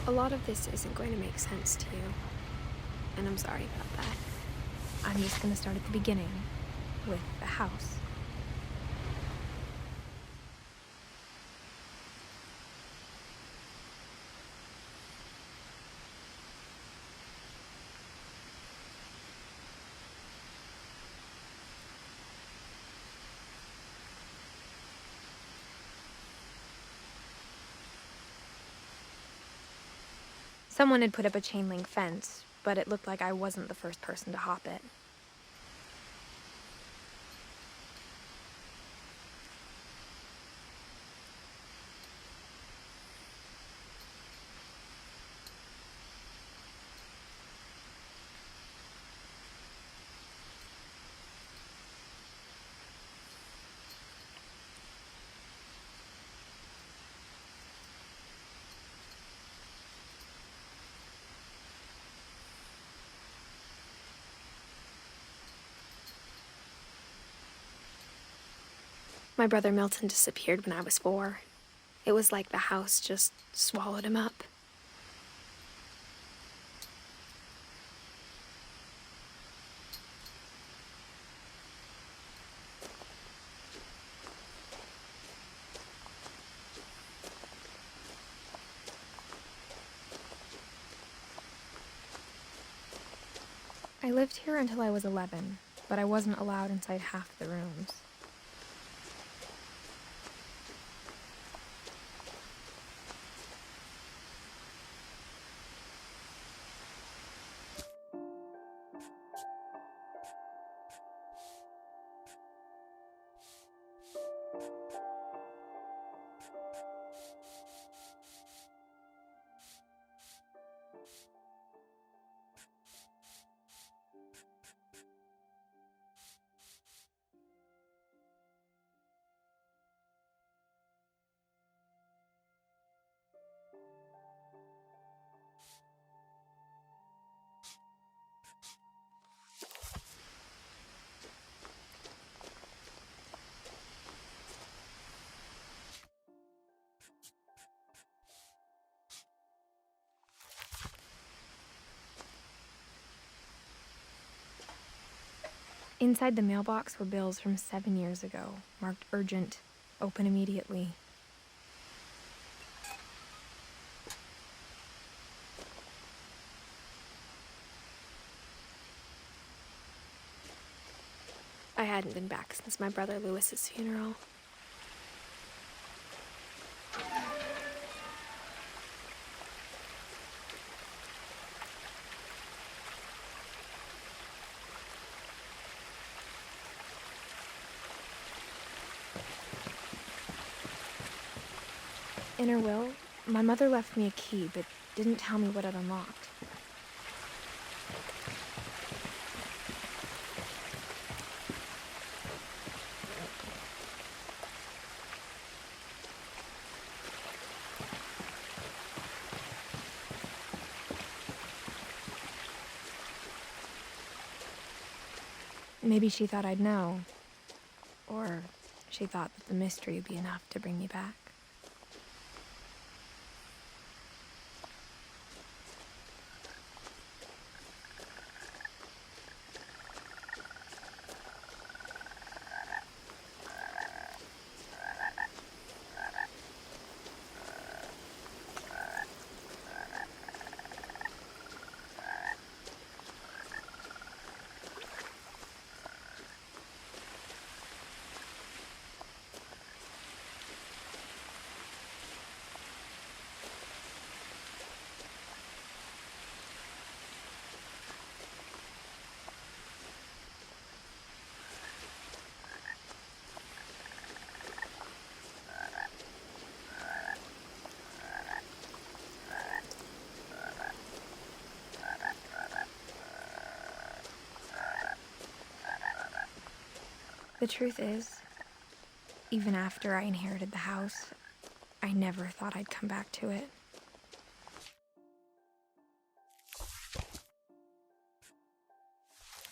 A lot of this isn't going to make sense to you, and I'm sorry about that. I'm just gonna start at the beginning, with the house. Someone had put up a chain link fence, but it looked like I wasn't the first person to hop it. My brother Milton disappeared when I was 4. It was like the house just swallowed him up. I lived here until I was 11, but I wasn't allowed inside half the rooms. Inside the mailbox were bills from 7 years ago, marked urgent, open immediately. I hadn't been back since my brother Lewis's funeral. In her will, my mother left me a key, but didn't tell me what it unlocked. Maybe she thought I'd know, or she thought that the mystery would be enough to bring me back. The truth is, even after I inherited the house, I never thought I'd come back to it.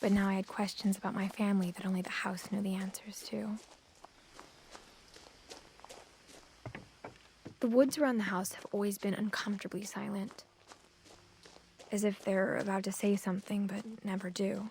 But now I had questions about my family that only the house knew the answers to. The woods around the house have always been uncomfortably silent, as if they're about to say something but never do.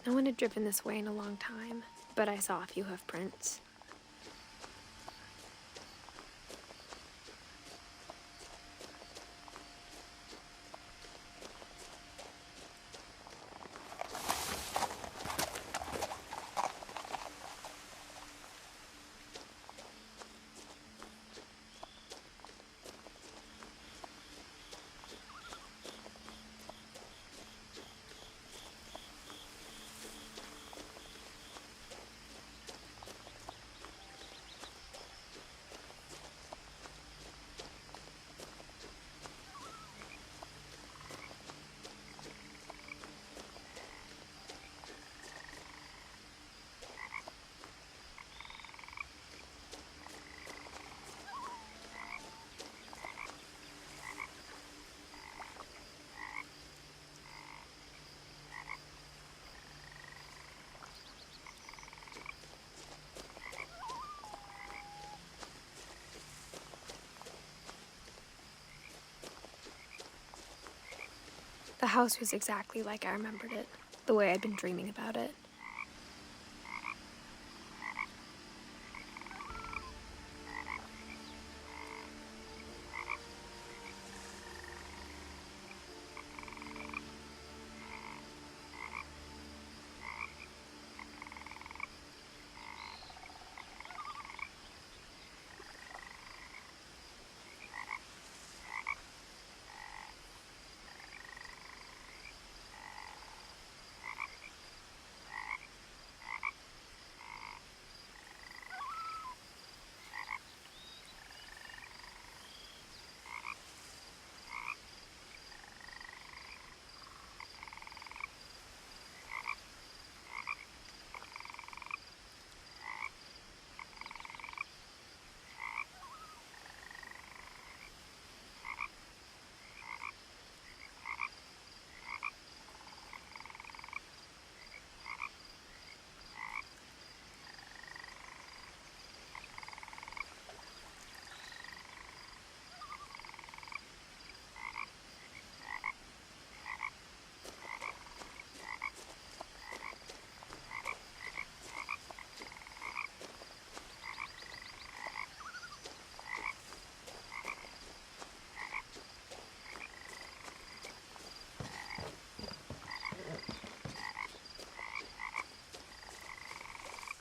No one had driven this way in a long time, but I saw a few hoof prints. The house was exactly like I remembered it, the way I'd been dreaming about it.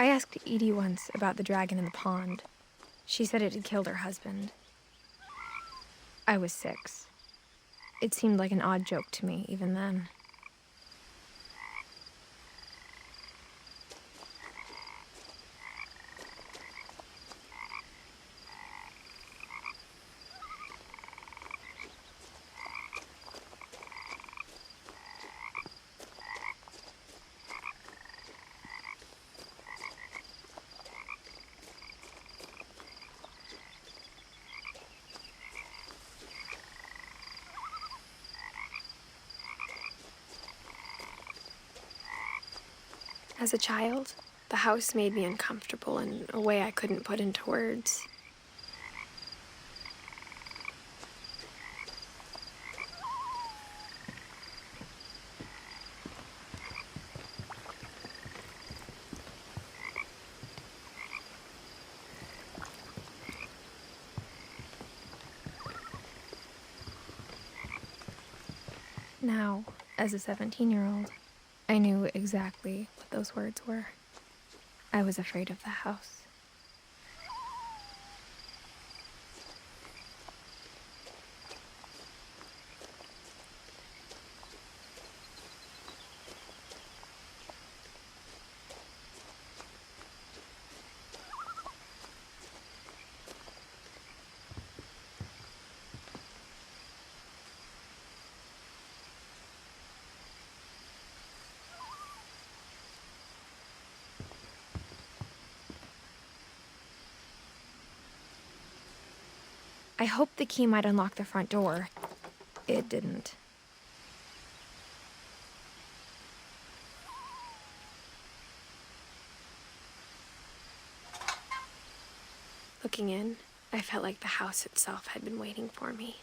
I asked Edie once about the dragon in the pond. She said it had killed her husband. I was 6. It seemed like an odd joke to me, even then. As a child, the house made me uncomfortable in a way I couldn't put into words. Now, as a 17-year-old, I knew exactly what those words were. I was afraid of the house. I hoped the key might unlock the front door. It didn't. Looking in, I felt like the house itself had been waiting for me.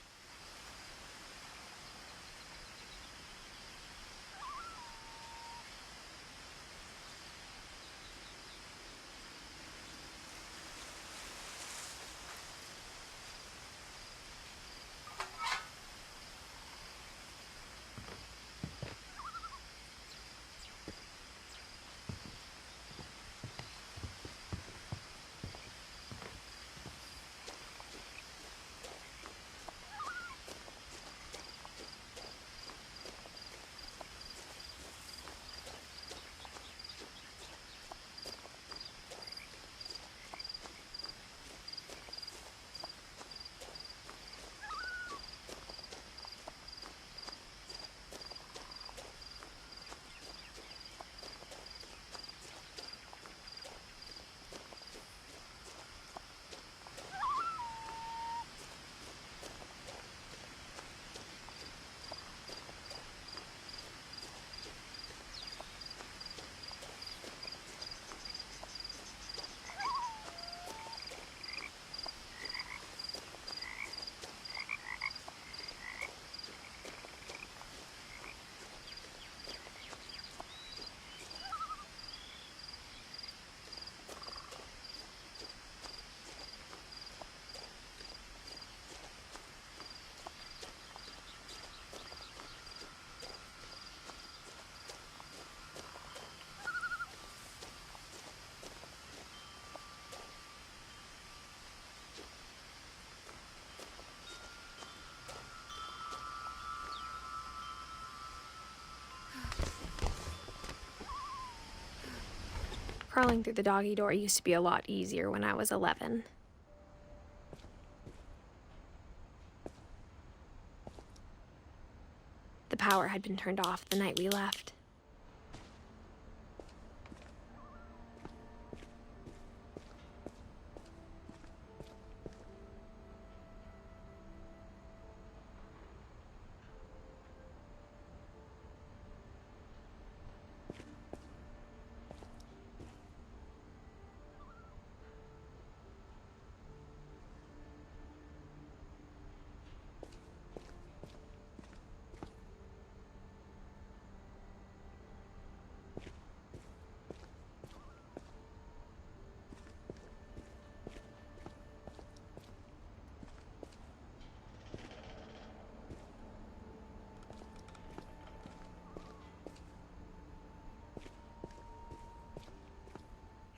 Crawling through the doggy door used to be a lot easier when I was 11. The power had been turned off the night we left.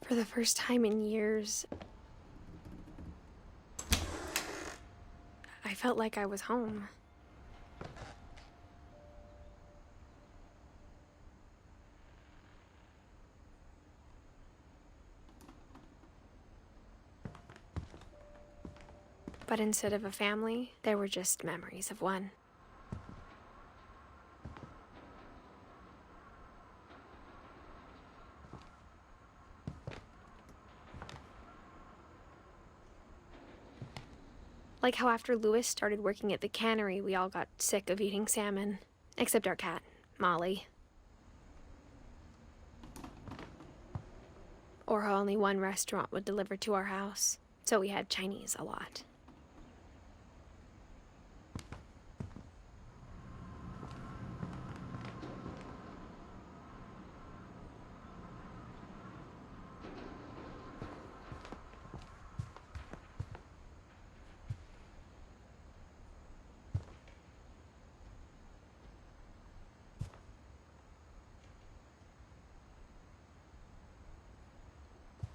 For the first time in years, I felt like I was home. But instead of a family, there were just memories of one. Like how after Lewis started working at the cannery, we all got sick of eating salmon. Except our cat, Molly. or how only one restaurant would deliver to our house, so we had Chinese a lot.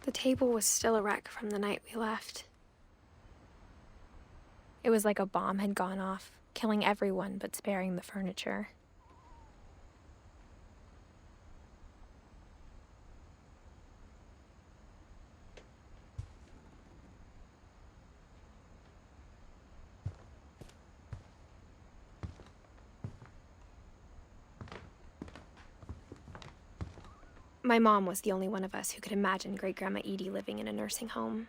The table was still a wreck from the night we left. It was like a bomb had gone off, killing everyone but sparing the furniture. My mom was the only one of us who could imagine Great-Grandma Edie living in a nursing home.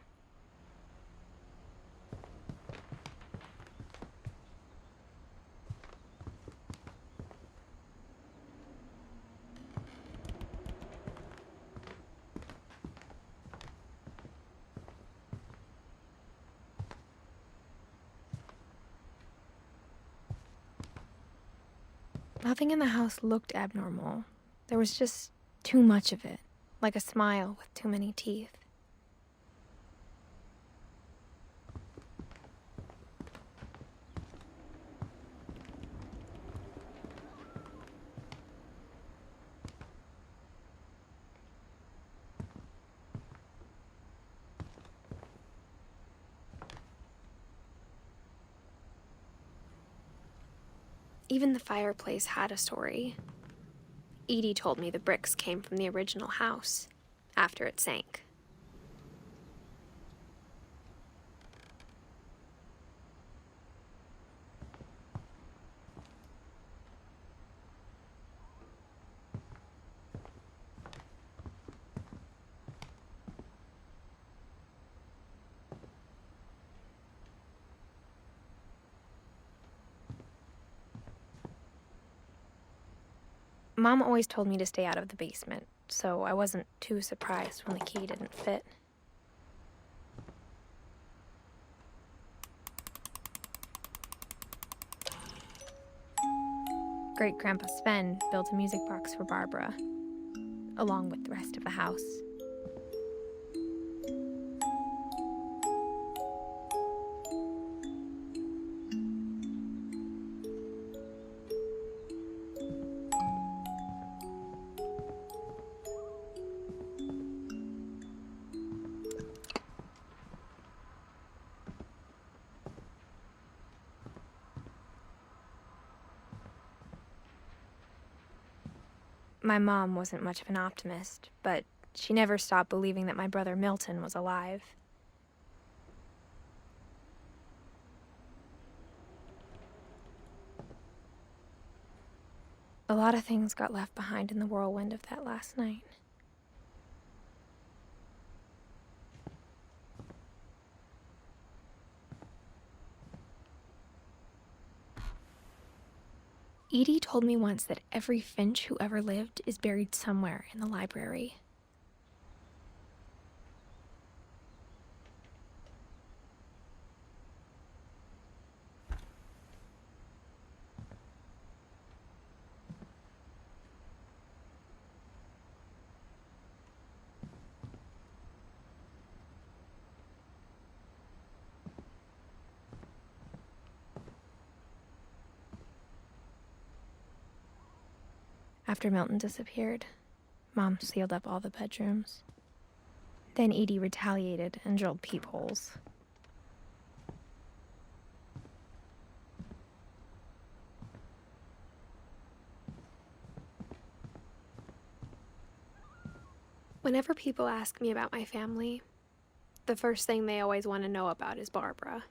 Nothing in the house looked abnormal. There was just too much of it, like a smile with too many teeth. Even the fireplace had a story. Edie told me the bricks came from the original house, after it sank. Mom always told me to stay out of the basement, so I wasn't too surprised when the key didn't fit. Great-Grandpa Sven built a music box for Barbara, along with the rest of the house. My mom wasn't much of an optimist, but she never stopped believing that my brother Milton was alive. A lot of things got left behind in the whirlwind of that last night. Edie told me once that every Finch who ever lived is buried somewhere in the library. After Milton disappeared, Mom sealed up all the bedrooms. Then Edie retaliated and drilled peepholes. Whenever people ask me about my family, the first thing they always want to know about is Barbara.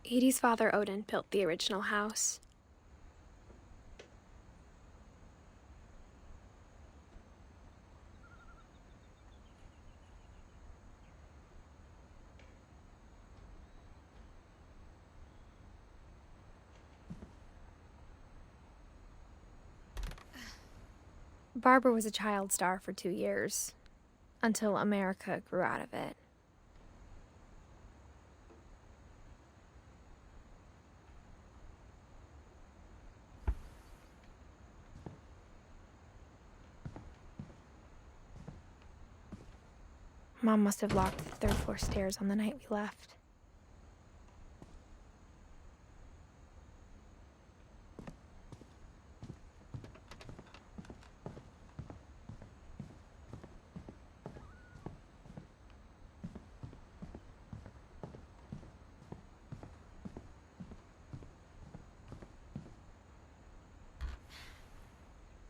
Edie's father, Odin, built the original house. Barbara was a child star for 2 years, until America grew out of it. Mom must have locked the third-floor stairs on the night we left.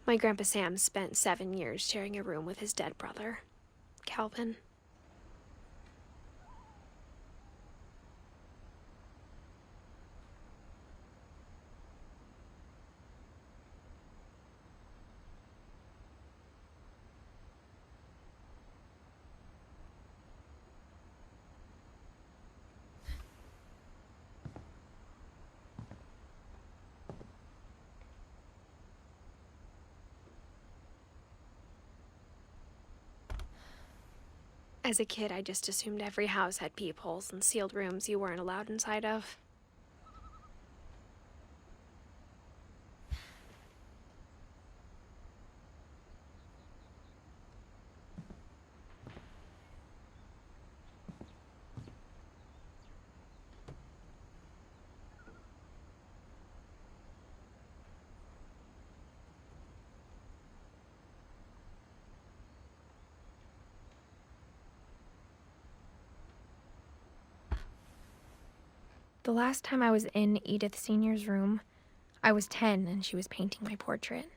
My Grandpa Sam spent 7 years sharing a room with his dead brother, Calvin. As a kid, I just assumed every house had peepholes and sealed rooms you weren't allowed inside of. The last time I was in Edith Sr.'s room, I was 10 and she was painting my portrait.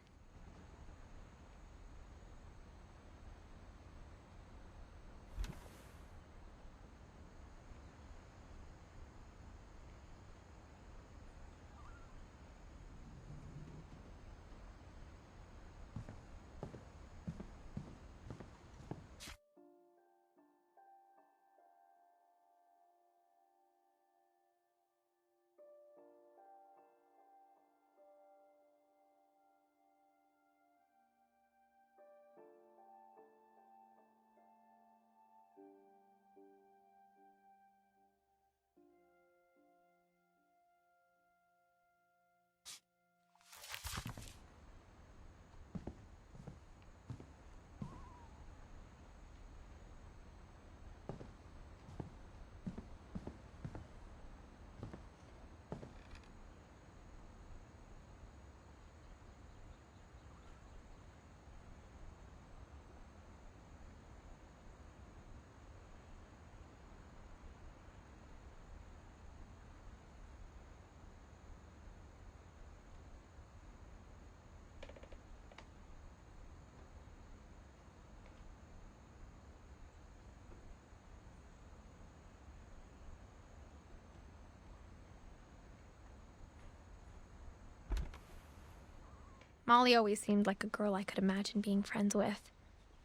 Molly always seemed like a girl I could imagine being friends with,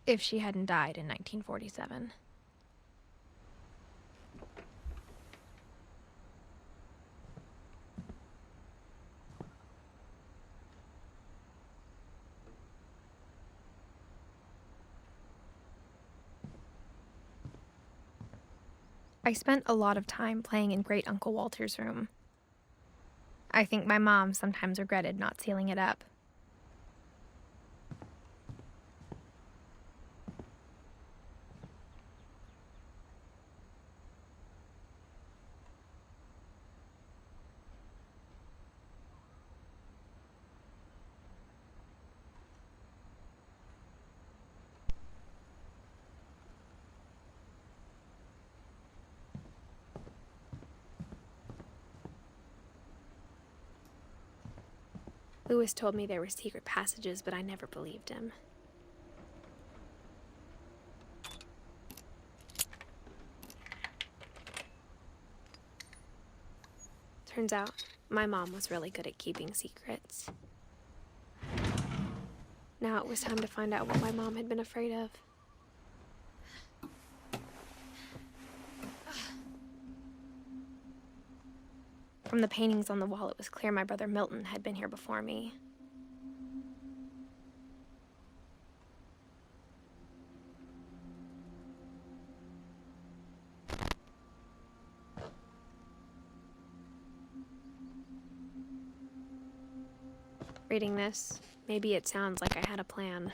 if she hadn't died in 1947. I spent a lot of time playing in Great Uncle Walter's room. I think my mom sometimes regretted not sealing it up. Lewis told me there were secret passages, but I never believed him. Turns out, my mom was really good at keeping secrets. Now it was time to find out what my mom had been afraid of. From the paintings on the wall, it was clear my brother Milton had been here before me. Reading this, maybe it sounds like I had a plan,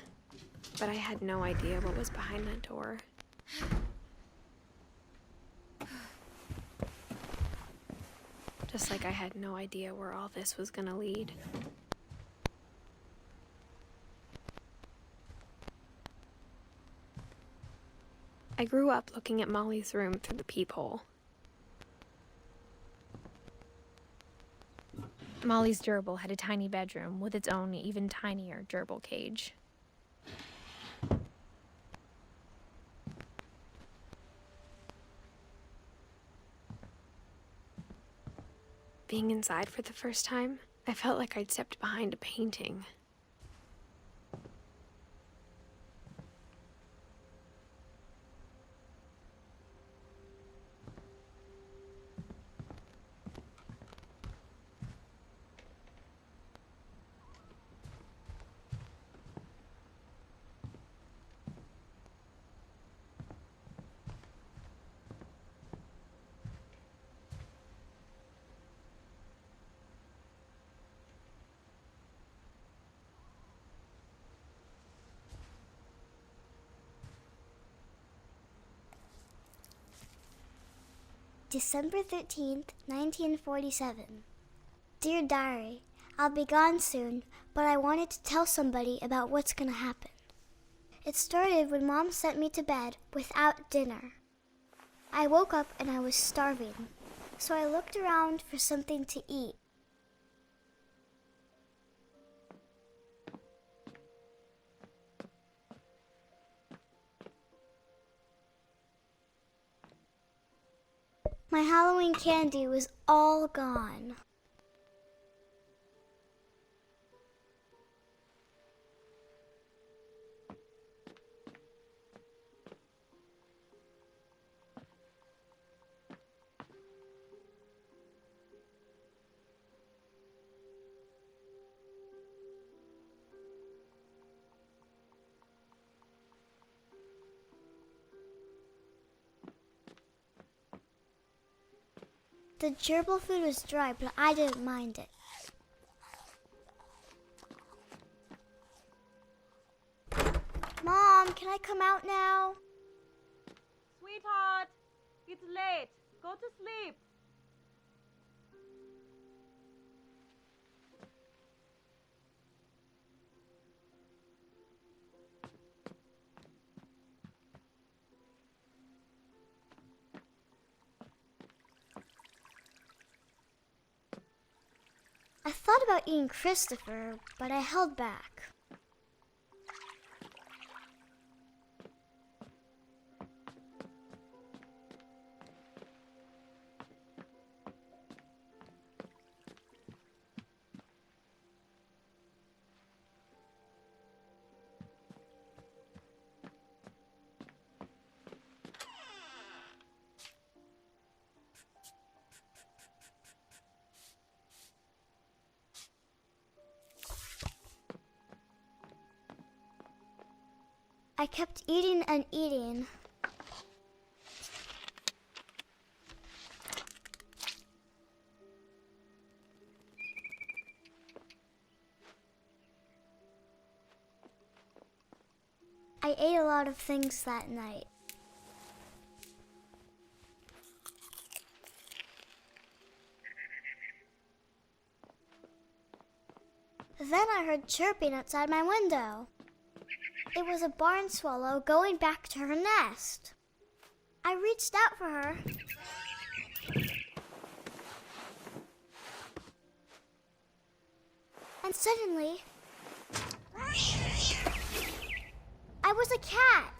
but I had no idea what was behind that door. Just like I had no idea where all this was gonna lead. I grew up looking at Molly's room through the peephole. Molly's gerbil had a tiny bedroom with its own even tinier gerbil cage. Being inside for the first time, I felt like I'd stepped behind a painting. December 13th, 1947. Dear Diary, I'll be gone soon, but I wanted to tell somebody about what's gonna happen. It started when Mom sent me to bed without dinner. I woke up and I was starving, so I looked around for something to eat. My Halloween candy was all gone. The gerbil food was dry, but I didn't mind it. Mom, can I come out now? Sweetheart, it's late. Go to sleep. I thought about eating Christopher, but I held back. I kept eating and eating. I ate a lot of things that night. Then I heard chirping outside my window. It was a barn swallow going back to her nest. I reached out for her. And suddenly, I was a cat.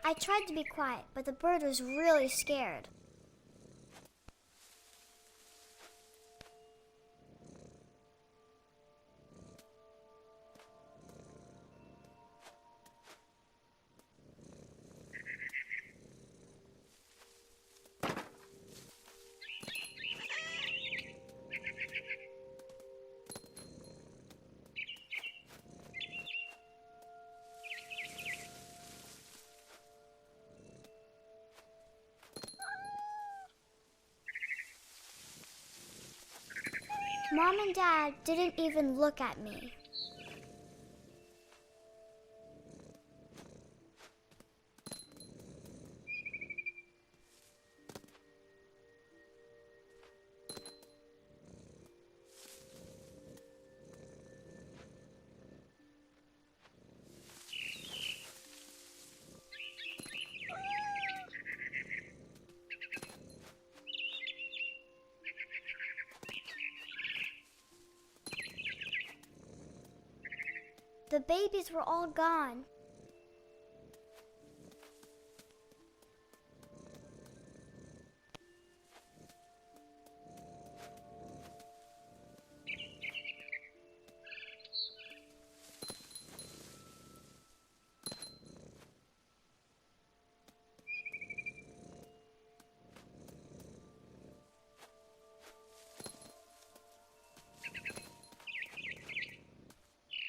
I tried to be quiet, but the bird was really scared. Mom and Dad didn't even look at me. The babies were all gone.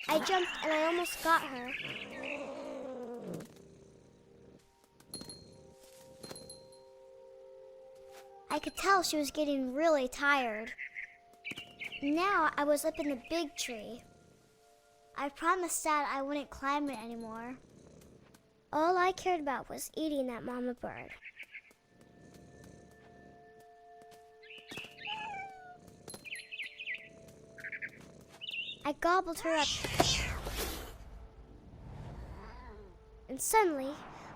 I jumped and I almost got her. I could tell she was getting really tired. Now I was up in the big tree. I promised Dad I wouldn't climb it anymore. All I cared about was eating that mama bird. I gobbled her up. And suddenly,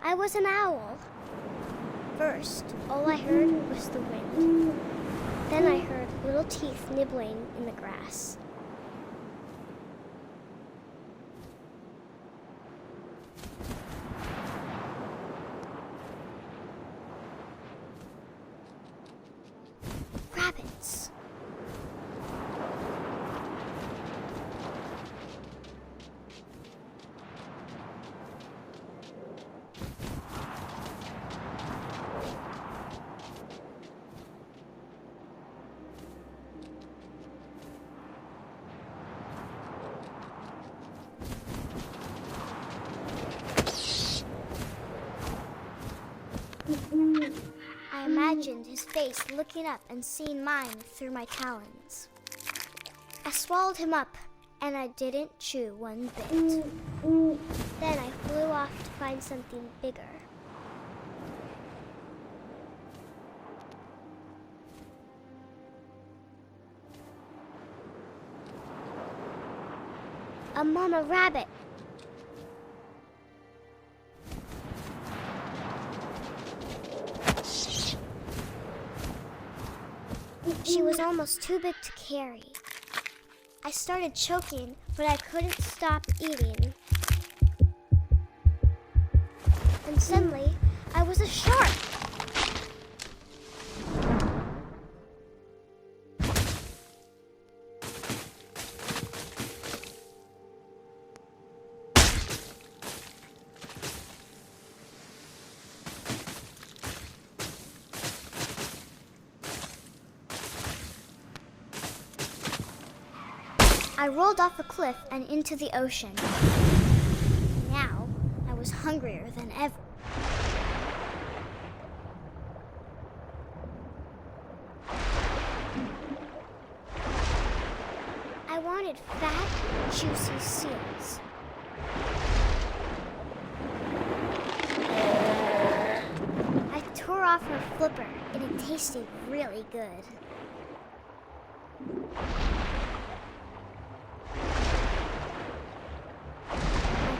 I was an owl. First, all I heard was the wind. Then I heard little teeth nibbling in the grass. Rabbits. I imagined his face looking up and seeing mine through my talons. I swallowed him up, and I didn't chew one bit. Then I flew off to find something bigger. A mama rabbit. She was almost too big to carry. I started choking, but I couldn't stop eating. And suddenly, I was a shark. I rolled off a cliff and into the ocean. Now, I was hungrier than ever. I wanted fat, juicy seals. I tore off her flipper, and it tasted really good.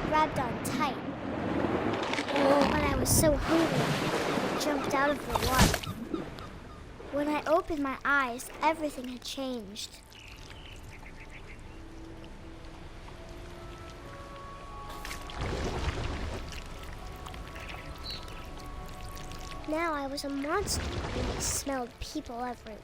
Grabbed on tight. But I was so hungry, I jumped out of the water. When I opened my eyes, everything had changed. Now I was a monster, and I smelled people everywhere.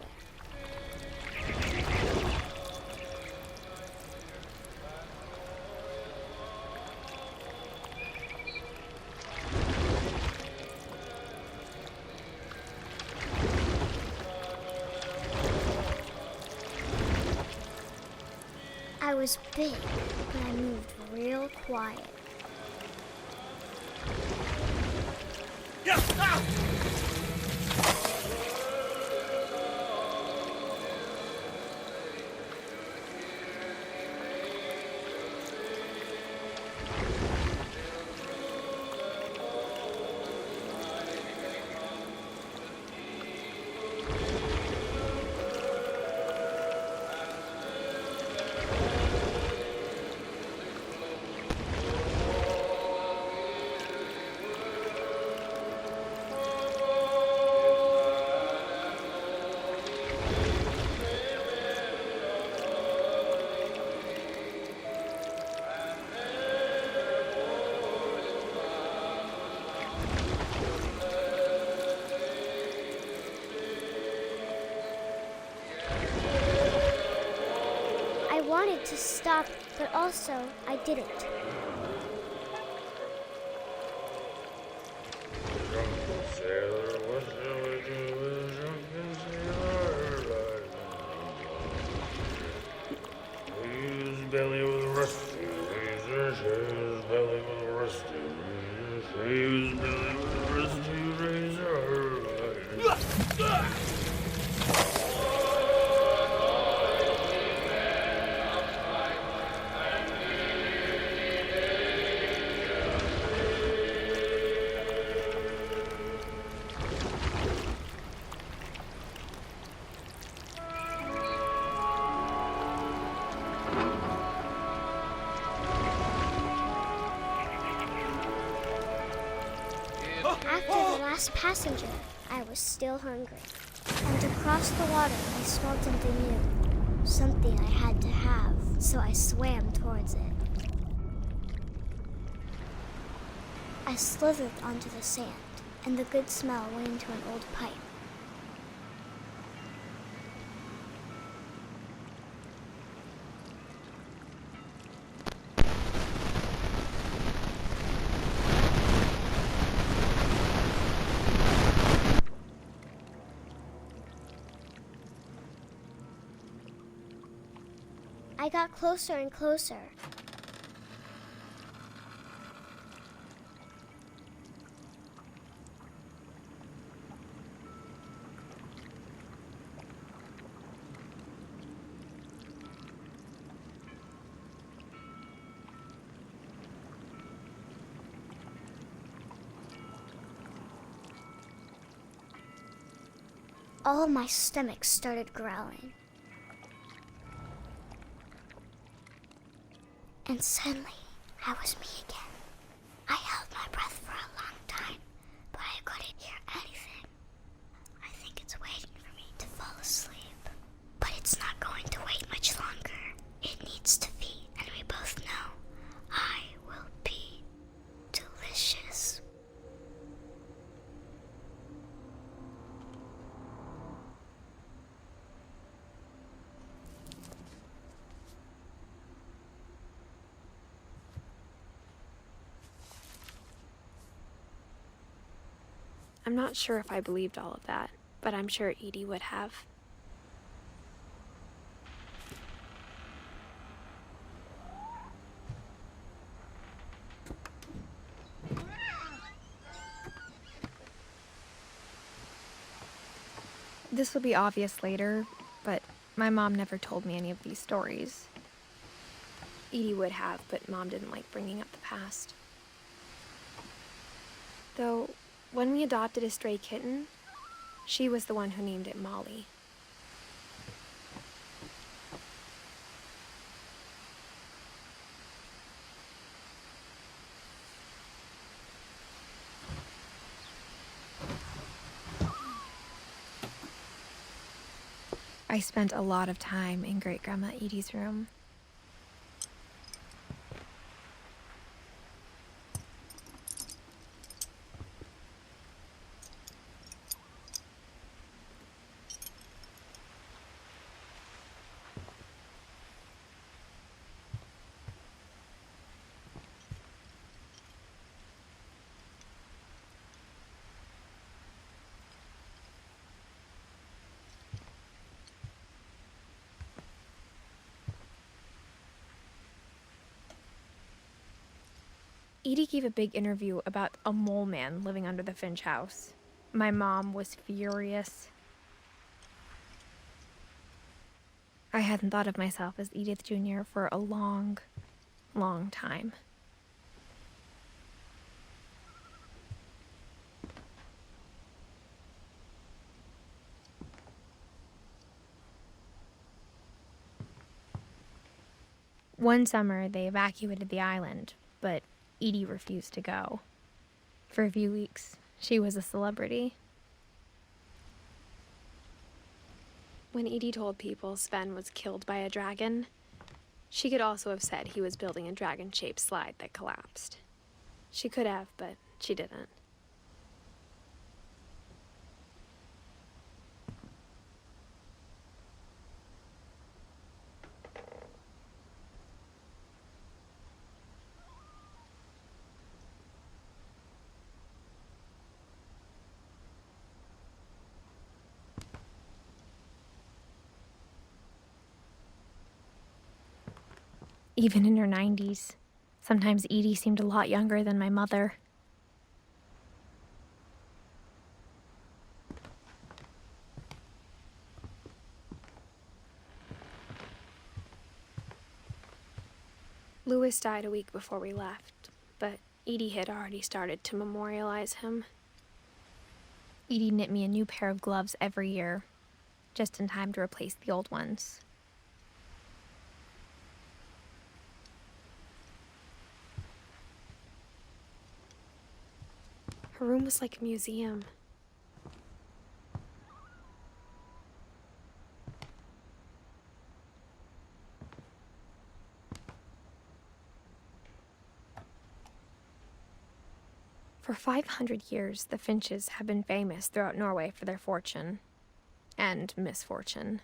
I was big, but I moved real quiet. to stop, but also I didn't. His belly was rusty razor, his belly was rusty razor, his belly was rusty razor. After the last passenger, I was still hungry. And across the water, I smelled something new. Something I had to have, so I swam towards it. I slithered onto the sand, and the good smell went into an old pipe. I got closer and closer. All my stomach started growling. And suddenly, I was me again. I held my breath for a long time, but I couldn't hear anything. I think it's waiting for me to fall asleep. But it's not going to wait much longer. It needs to feed, and we both know I will be delicious. I'm not sure if I believed all of that, but I'm sure Edie would have. This will be obvious later, but my mom never told me any of these stories. Edie would have, but Mom didn't like bringing up the past. Though, when we adopted a stray kitten, she was the one who named it Molly. I spent a lot of time in Great-Grandma Edie's room. Edie gave a big interview about a mole man living under the Finch house. My mom was furious. I hadn't thought of myself as Edith Jr. for a long, long time. One summer, they evacuated the island, but Edie refused to go. For a few weeks, she was a celebrity. When Edie told people Sven was killed by a dragon, she could also have said he was building a dragon-shaped slide that collapsed. She could have, but she didn't. even in her 90s. Sometimes Edie seemed a lot younger than my mother. Louis died a week before we left, but Edie had already started to memorialize him. Edie knit me a new pair of gloves every year, just in time to replace the old ones. Her room was like a museum. For 500 years, the Finches have been famous throughout Norway for their fortune and misfortune.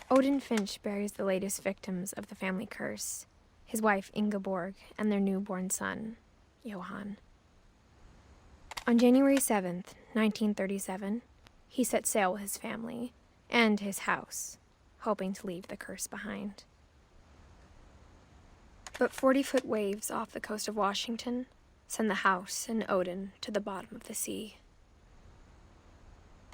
Odin Finch buries the latest victims of the family curse, his wife Ingeborg and their newborn son, Johan. On January 7th, 1937, he set sail with his family and his house, hoping to leave the curse behind. But 40-foot waves off the coast of Washington send the house and Odin to the bottom of the sea.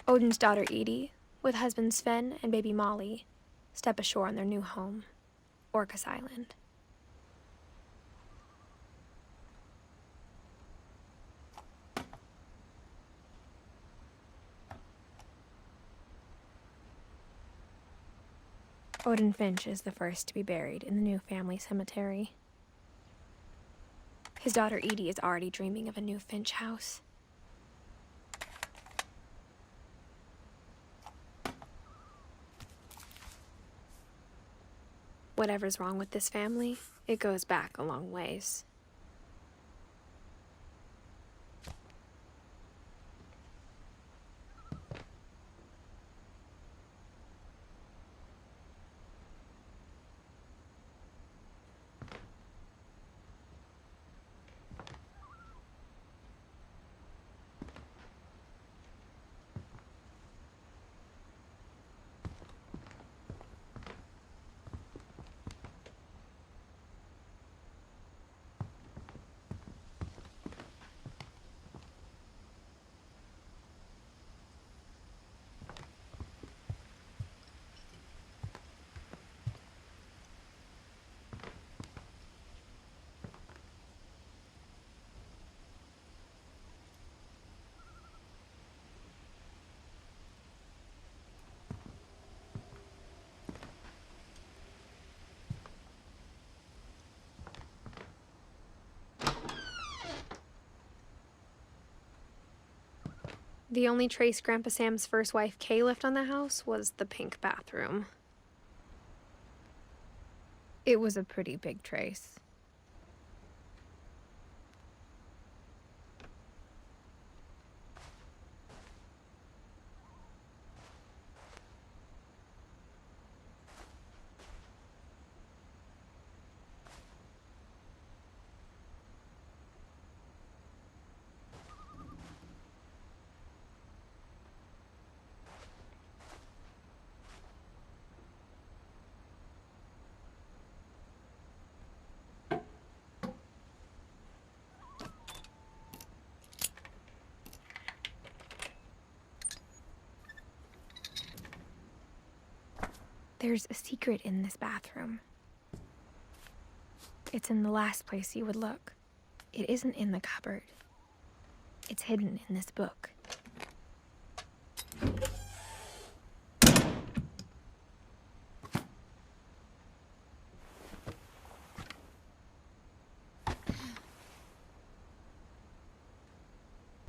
Odin's daughter Edie, with husband Sven and baby Molly, step ashore on their new home, Orcas Island. Odin Finch is the first to be buried in the new family cemetery. His daughter Edie is already dreaming of a new Finch house. Whatever's wrong with this family, it goes back a long ways. The only trace Grandpa Sam's first wife, Kay, left on the house was the pink bathroom. It was a pretty big trace. There's a secret in this bathroom. It's in the last place you would look. It isn't in the cupboard. It's hidden in this book.